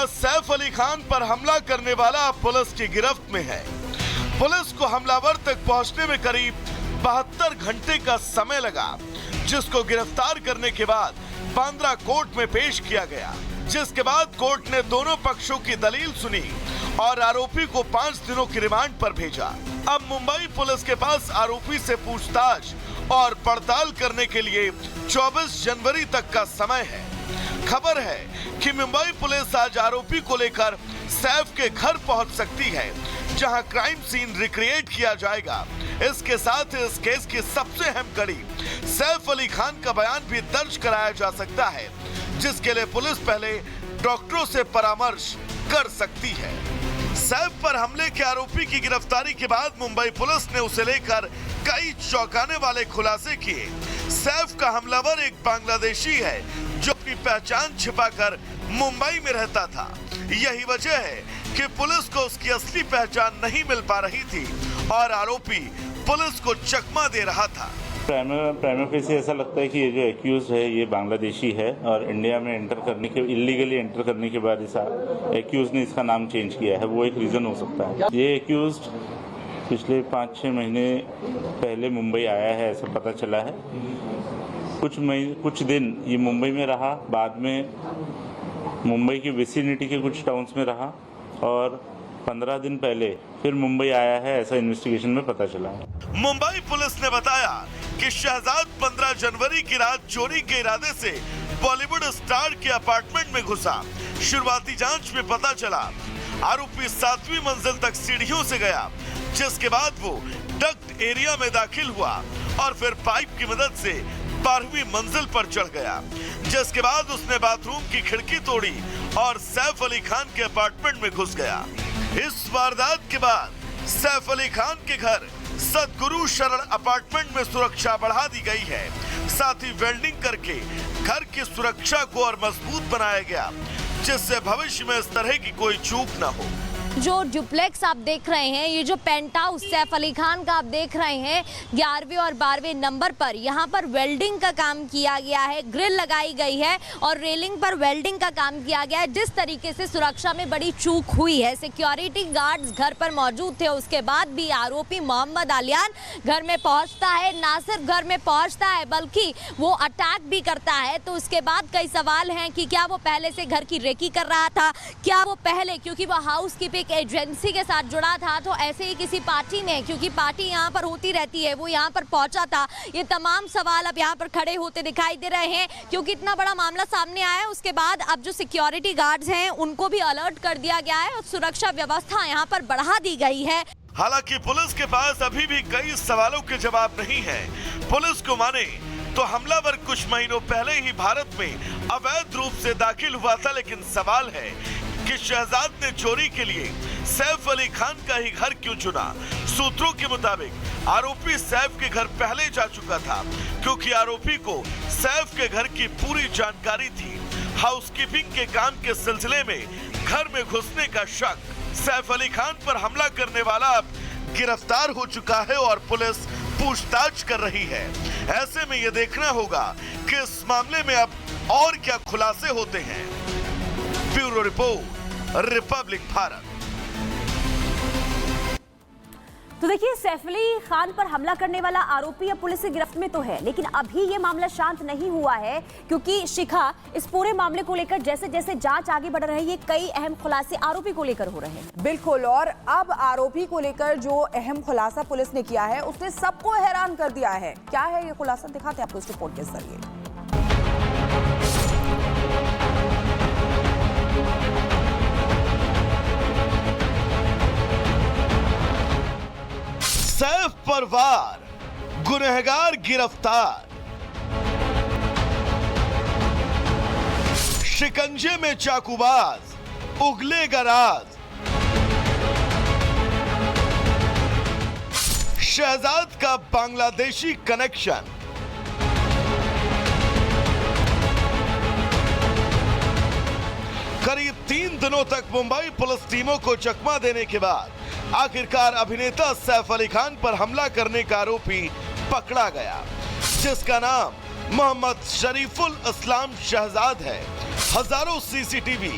सैफ अली खान पर हमला करने वाला पुलिस की गिरफ्त में है। पुलिस को हमलावर तक पहुंचने में करीब 72 घंटे का समय लगा, जिसको गिरफ्तार करने के बाद बांद्रा कोर्ट में पेश किया गया, जिसके बाद कोर्ट ने दोनों पक्षों की दलील सुनी और आरोपी को 5 दिनों की रिमांड पर भेजा। अब मुंबई पुलिस के पास आरोपी से पूछताछ और पड़ताल करने के लिए 24 जनवरी तक का समय है। खबर है कि मुंबई पुलिस आज आरोपी को लेकर सैफ के घर पहुंच सकती है, जहां क्राइम सीन रिक्रिएट किया जाएगा। इसके साथ इस केस की सबसे अहम कड़ी सैफ अली खान का बयान भी दर्ज कराया जा सकता है, जिसके लिए पुलिस पहले डॉक्टरों से परामर्श कर सकती है। सैफ पर हमले के आरोपी की गिरफ्तारी के बाद मुंबई पुलिस ने उसे लेकर कई चौंकाने वाले खुलासे किए। सैफ का हमलावर एक बांग्लादेशी है जो अपनी पहचान छिपाकर मुंबई में रहता था। यही वजह है कि पुलिस को उसकी असली पहचान नहीं मिल पा रही थी और आरोपी पुलिस को चकमा दे रहा था। प्राइमा फेसी ऐसा लगता है कि ये जो एक्यूज है ये बांग्लादेशी है और इंडिया में इलीगली एंटर करने के बाद इस एक्यूज ने इसका नाम चेंज किया है, वो एक रीज़न हो सकता है। ये एक्यूज पिछले 5-6 महीने पहले मुंबई आया है, ऐसा पता चला है। कुछ दिन ये मुंबई में रहा, बाद में मुंबई की विसिनिटी के कुछ टाउन्स में रहा और 15 दिन पहले फिर मुंबई आया है, ऐसा इन्वेस्टिगेशन में पता चला है। मुंबई पुलिस ने बताया कि शहजाद 15 जनवरी की रात चोरी के इरादे से बॉलीवुड स्टार के अपार्टमेंट में घुसा। शुरुआती जांच में पता चला आरोपी 7वीं मंजिल तक सीढ़ियों से गया, जिसके बाद वो डक्ट एरिया में दाखिल हुआ और फिर पाइप की मदद से 12वीं मंजिल पर चढ़ गया, जिसके बाद उसने बाथरूम की खिड़की तोड़ी और सैफ अली खान के अपार्टमेंट में घुस गया। इस वारदात के बाद सैफ अली खान के घर सदगुरु शरण अपार्टमेंट में सुरक्षा बढ़ा दी गई है। साथ ही वेल्डिंग करके घर की सुरक्षा को और मजबूत बनाया गया, जिससे भविष्य में इस तरह की कोई चूक न हो। जो डुप्लेक्स आप देख रहे हैं, ये जो पेंट हाउस सैफ अली खान का आप देख रहे हैं, 11वें और 12वें नंबर पर यहाँ पर वेल्डिंग का काम किया गया है, ग्रिल लगाई गई है और रेलिंग पर वेल्डिंग का काम किया गया है। जिस तरीके से सुरक्षा में बड़ी चूक हुई है, सिक्योरिटी गार्ड्स घर पर मौजूद थे, उसके बाद भी आरोपी मोहम्मद आलियान घर में पहुँचता है। ना सिर्फ घर में पहुँचता है बल्कि वो अटैक भी करता है। तो उसके बाद कई सवाल हैं कि क्या वो पहले से घर की रेकी कर रहा था, क्या वो पहले, क्योंकि वो हाउस कीपिंग एक एजेंसी के साथ जुड़ा था, तो ऐसे ही किसी पार्टी में, क्योंकि पार्टी यहाँ पर होती रहती है, वो यहाँ पर पहुंचा था। ये तमाम सवाल अब यहाँ पर खड़े होते दिखाई दे रहे हैं, क्योंकि इतना बड़ा मामला सामने आया है। उसके बाद अब जो सिक्योरिटी गार्ड्स हैं उनको भी अलर्ट कर दिया गया है और सुरक्षा व्यवस्था यहाँ पर बढ़ा दी गई है। हालांकि पुलिस के पास अभी भी कई सवालों के जवाब नहीं है। पुलिस को माने तो हमलावर कुछ महीनों पहले ही भारत में अवैध रूप से दाखिल हुआ था, लेकिन सवाल है कि शहजाद ने चोरी के लिए सैफ अली खान का ही घर क्यों चुना। सूत्रों के मुताबिक आरोपी सैफ के घर पहले जा चुका था, क्योंकि आरोपी को सैफ के घर की पूरी जानकारी थी। हाउसकीपिंग के काम के सिलसिले में घर में घुसने का शक सैफ अली खान पर हमला करने वाला अब गिरफ्तार हो चुका है और पुलिस पूछताछ कर रही है। ऐसे में यह देखना होगा कि इस मामले में अब और क्या खुलासे होते हैं। Bureau report, Republic Bharat. तो देखिए, सैफ अली खान पर हमला करने वाला आरोपी अब पुलिस की गिरफ्त में तो है, लेकिन अभी ये मामला शांत नहीं हुआ है, क्योंकि शिखा इस पूरे मामले को लेकर जैसे जैसे जांच आगे बढ़ रही है, कई अहम खुलासे आरोपी को लेकर हो रहे हैं। बिल्कुल, और अब आरोपी को लेकर जो अहम खुलासा पुलिस ने किया है उसने सबको हैरान कर दिया है। क्या है ये खुलासा, दिखाते हैं आपको इस रिपोर्ट के जरिए। सैफ पर वार, गुनहगार गिरफ्तार। शिकंजे में चाकूबाज, उगलेगा राज। शहजाद का बांग्लादेशी कनेक्शन। करीब 3 दिनों तक मुंबई पुलिस टीमों को चकमा देने के बाद आखिरकार अभिनेता सैफ अली खान पर हमला करने का आरोपी पकड़ा गया, जिसका नाम मोहम्मद शरीफुल इस्लाम शहजाद है। हजारों सीसीटीवी,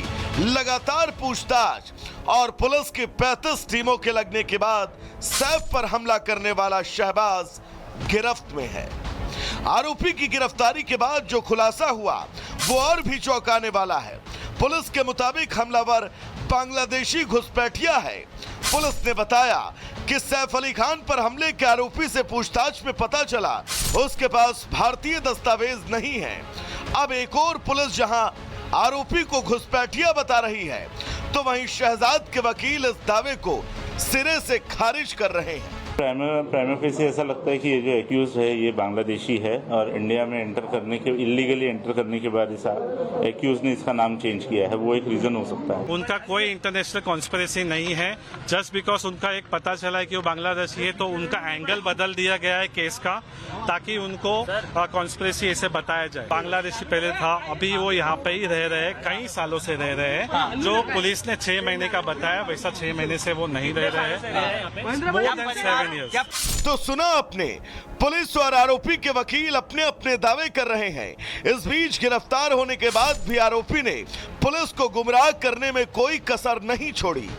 लगातार पूछताछ और पुलिस की 35 टीमों के लगने के बाद सैफ पर हमला करने वाला शहबाज गिरफ्त में है। आरोपी की गिरफ्तारी के बाद जो खुलासा हुआ वो और भी चौंकाने वाला है। पुलिस के मुताबिक हमलावर बांग्लादेशी घुसपैठिया है। पुलिस ने बताया कि सैफ अली खान पर हमले के आरोपी से पूछताछ में पता चला उसके पास भारतीय दस्तावेज नहीं है। अब एक और पुलिस जहां आरोपी को घुसपैठिया बता रही है तो वहीं शहजाद के वकील इस दावे को सिरे से खारिज कर रहे हैं। प्राइमा फेसी ऐसा लगता है कि ये जो एक्यूज है ये बांग्लादेशी है और इंडिया में एंटर करने के इलीगली एंटर करने के बाद इस एक्यूज ने इसका नाम चेंज किया है, वो एक रीजन हो सकता है। उनका कोई इंटरनेशनल कॉन्स्पिरेसी नहीं है। जस्ट बिकॉज उनका एक पता चला है कि वो बांग्लादेशी है तो उनका एंगल बदल दिया गया है केस का, ताकि उनको कॉन्स्पिरेसी ऐसे बताया जाए। बांग्लादेशी पहले था, अभी वो यहाँ पे ही रह रहे हैं, कई सालों से रह रहे हैं। जो पुलिस ने 6 महीने का बताया वैसा 6 महीने से वो नहीं रह रहे हैं। तो सुना आपने, पुलिस और आरोपी के वकील अपने अपने दावे कर रहे हैं। इस बीच गिरफ्तार होने के बाद भी आरोपी ने पुलिस को गुमराह करने में कोई कसर नहीं छोड़ी।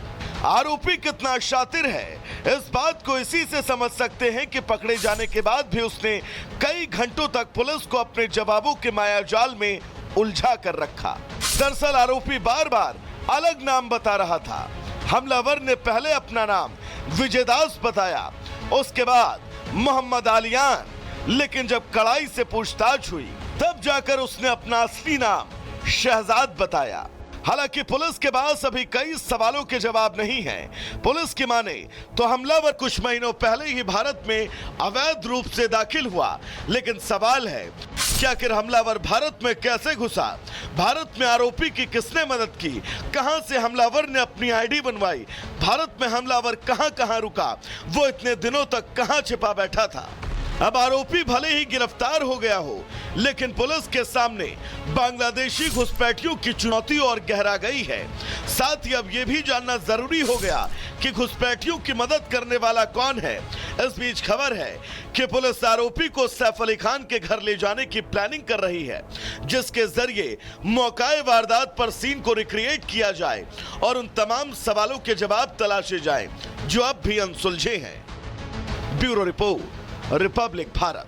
आरोपी कितना शातिर है इस बात को इसी से समझ सकते हैं कि पकड़े जाने के बाद भी उसने कई घंटों तक पुलिस को अपने जवाबों के मायाजाल में उलझा कर रखा। दरअसल आरोपी बार बार अलग नाम बता रहा था। हमलावर ने पहले अपना नाम विजयदास बताया, उसके बाद मोहम्मद आलियान, लेकिन जब कड़ाई से पूछताछ हुई तब जाकर उसने अपना असली नाम शहजाद बताया। हालांकि पुलिस के पास अभी कई सवालों के जवाब नहीं हैं। पुलिस की माने तो हमलावर कुछ महीनों पहले ही भारत में अवैध रूप से दाखिल हुआ, लेकिन सवाल है कि आखिर हमलावर भारत में कैसे घुसा, भारत में आरोपी की किसने मदद की, कहां से हमलावर ने अपनी आईडी बनवाई, भारत में हमलावर कहां रुका, वो इतने दिनों तक कहां छिपा बैठा था। अब आरोपी भले ही गिरफ्तार हो गया हो, लेकिन पुलिस के सामने बांग्लादेशी घुसपैठियों की चुनौती और गहरा गई है। साथ ही अब यह भी जानना जरूरी हो गया कि घुसपैठियों की मदद करने वाला कौन है। इस बीच खबर है कि पुलिस आरोपी को सैफ अली खान के घर ले जाने की प्लानिंग कर रही है, जिसके जरिए मौकाए वारदात पर सीन को रिक्रिएट किया जाए और उन तमाम सवालों के जवाब तलाशे जाएं जो अब भी अनसुलझे हैं। Bureau report, Republic Bharat.